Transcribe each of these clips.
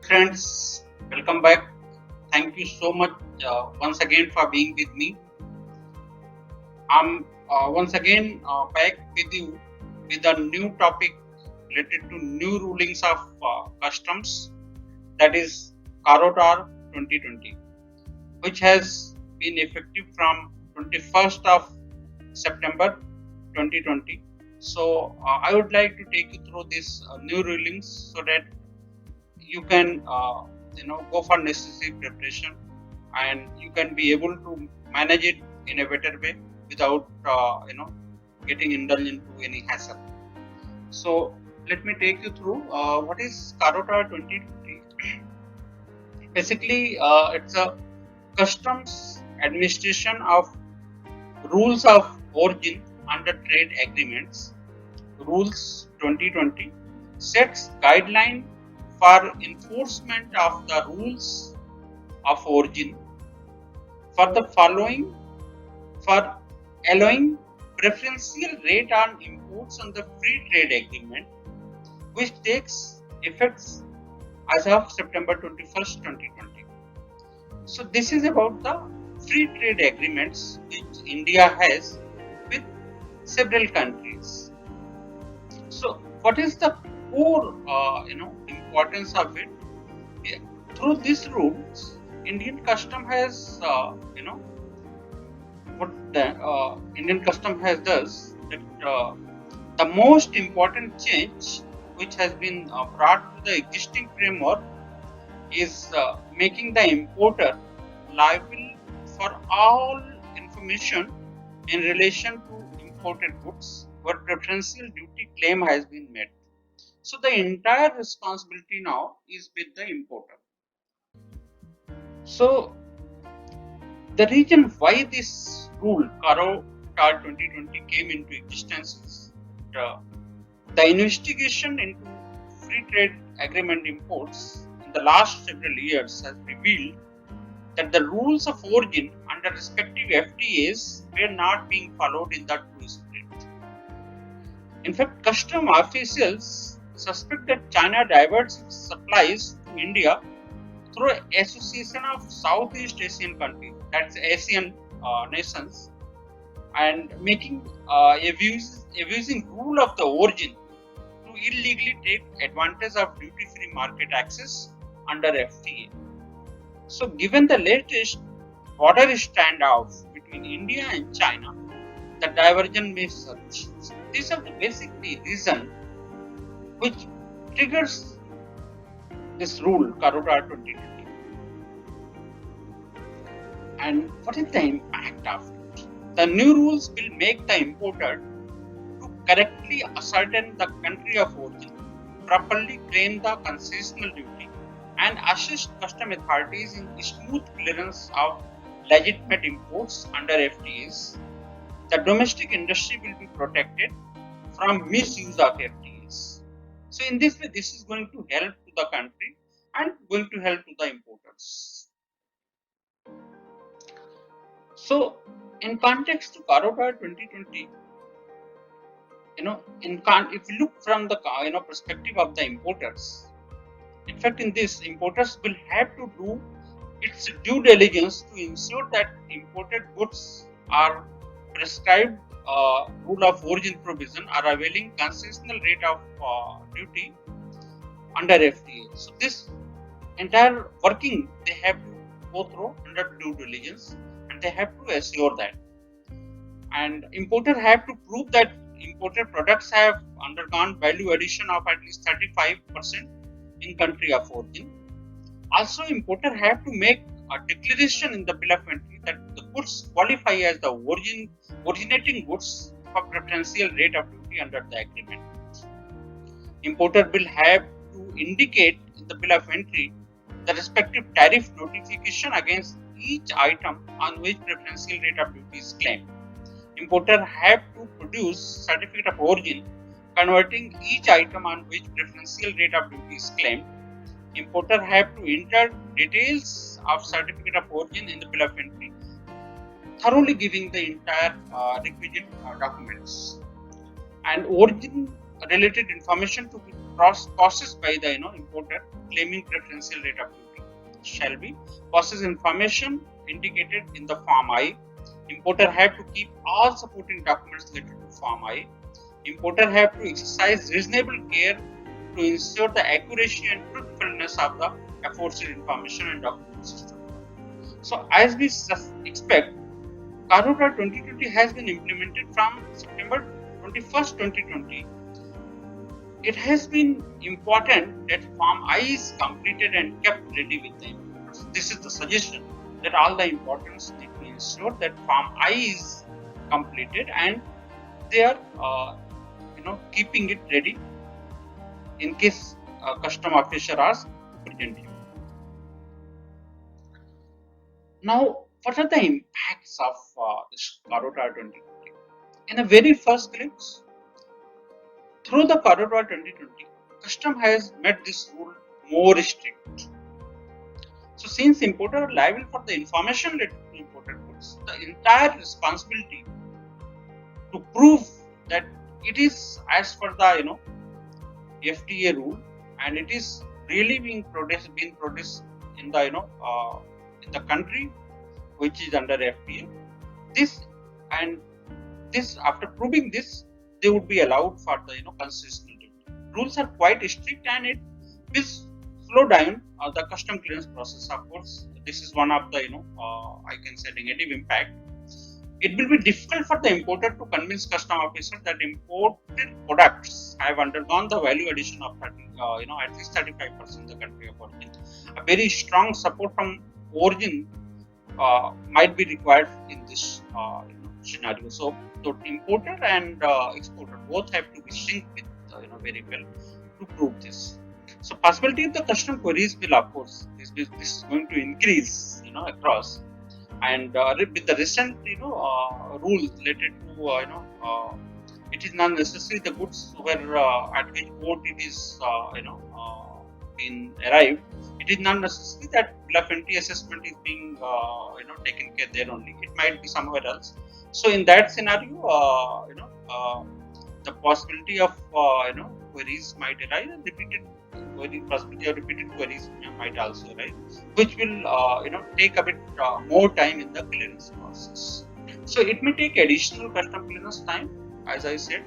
Friends, welcome back. Thank you so much once again for being with me. I'm once again back with you with a new topic related to new rulings of customs, that is Carotar 2020, which has been effective from 21st of September 2020. So I would like to take you through these new rulings so that you can go for necessary preparation and you can be able to manage it in a better way without getting indulged into any hassle. So let me take you through what is Carotar 2020. Basically, it's a customs administration of rules of origin under trade agreements. Rules 2020 sets guideline for enforcement of the rules of origin for the following: for allowing preferential rate on imports on the free trade agreement, which takes effect as of September 21st, 2020. So this is about the free trade agreements which India has with several countries. So what is the core importance of it? Through these rules, Indian custom has what the Indian custom has does that the most important change which has been brought to the existing framework is making the importer liable for all information in relation to imported goods where preferential duty claim has been made. So the entire responsibility now is with the importer. So the reason why this rule, Carotar 2020, came into existence is the investigation into free trade agreement imports in the last several years has revealed that the rules of origin under respective FTAs were not being followed in the true spirit. In fact, custom officials suspect that China diverts its supplies to India through Association of Southeast Asian countries, that's Asian nations, and making abusing rule of the origin to illegally take advantage of duty-free market access under FTA. So, given the latest border standoff between India and China, the diversion may surge. So these are the basic reason which triggers this rule, Carotar 2020. And what is the impact of it? The new rules will make the importer to correctly ascertain the country of origin, properly claim the concessional duty, and assist custom authorities in smooth clearance of legitimate imports under FTAs. The domestic industry will be protected from misuse of FTAs. So in this way, this is going to help to the country and going to help to the importers. So in context to Carotar 2020, if you look from the perspective of the importers, in fact, in this, importers will have to do its due diligence to ensure that imported goods are prescribed rule of origin provision are availing concessional rate of duty under FTA. So this entire working they have to go through under due diligence, and they have to assure that. And importer have to prove that imported products have undergone value addition of at least 35% in country of origin. Also, importer have to make a declaration in the bill of entry that the goods qualify as the originating goods for preferential rate of duty under the agreement. Importer will have to indicate in the bill of entry the respective tariff notification against each item on which preferential rate of duty is claimed. Importer have to produce certificate of origin converting each item on which preferential rate of duty is claimed. Importer have to enter details of certificate of origin in the bill of entry, thoroughly giving the entire requisite documents, and origin related information to be processed by the importer claiming preferential rate of duty shall be process information indicated in the Form I. Importer have to keep all supporting documents related to Form I. Importer have to exercise reasonable care to ensure the accuracy and truthfulness of the aforesaid information and document system. So as we expect, Carotar 2020 has been implemented from September 21st, 2020. It has been important that Form I is completed and kept ready with them. This is the suggestion that all the importers need to ensure that Form I is completed and they are keeping it ready in case custom officer asks to present you. Now, what are the impacts of this Carotar 2020? In a very first glimpse, through the Carotar 2020, custom has made this rule more strict. So, since importer are liable for the information related to imported goods, the entire responsibility to prove that it is as per the FTA rule and it is really being produced in the in the country which is under FTA. This after proving this, they would be allowed for the concessional duty. Rules are quite strict and it will slow down the custom clearance process. Of course, this is one of the I can say negative impact. It will be difficult for the importer to convince custom officer that imported products have undergone the value addition of at least 35% in the country of origin. A very strong support from origin might be required in this scenario. So the importer and exporter both have to be synced with very well to prove this. So possibility of the custom queries will, of course, this is going to increase across. And with the recent rule related to it is not necessary the goods where at which port it is been arrived. It is not necessary that bill of entry assessment is being taken care there only. It might be somewhere else. So in that scenario, the possibility of queries might arise and possibility of repeated queries might also arise, which will take a bit more time in the clearance process. So it may take additional custom clearance time, as I said,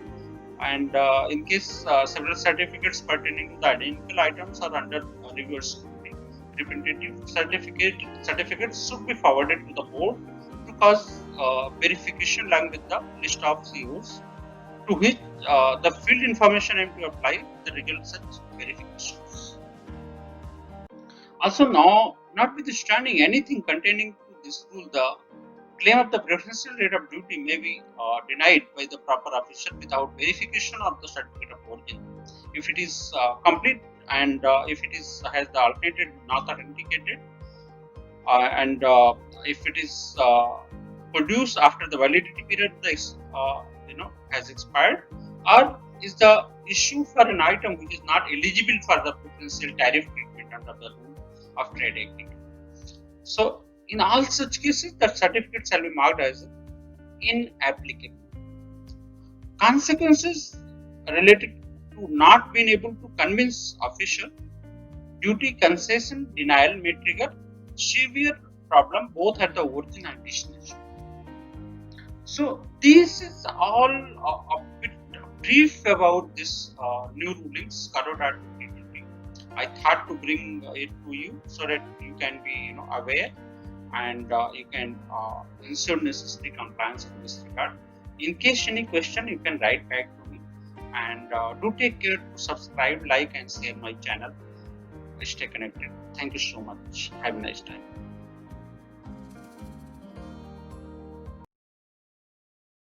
and in case several certificates pertaining to the identical items are under review scrutiny, representative certificates should be forwarded to the board to cause verification along with the list of COs to which the field information have to apply the result such verifications. Also, now, notwithstanding anything containing to this rule, the claim of the preferential rate of duty may be denied by the proper official without verification of the certificate of origin. If it is complete and if it is has the alternated not authenticated and if it is produced after the validity period has expired, or is the issue for an item which is not eligible for the preferential tariff treatment under the rule of trade agreement. So in all such cases, the certificate shall be marked as inapplicable. Consequences related to not being able to convince official duty concession denial may trigger severe problem both at the origin and destination. So this is all a bit brief about this new rulings, Carotar 2020. I thought to bring it to you so that you can be aware and you can ensure necessary compliance in this regard. In case any question, you can write back to me, and do take care to subscribe, like and share my channel. Stay connected. Thank you so much. Have a nice time.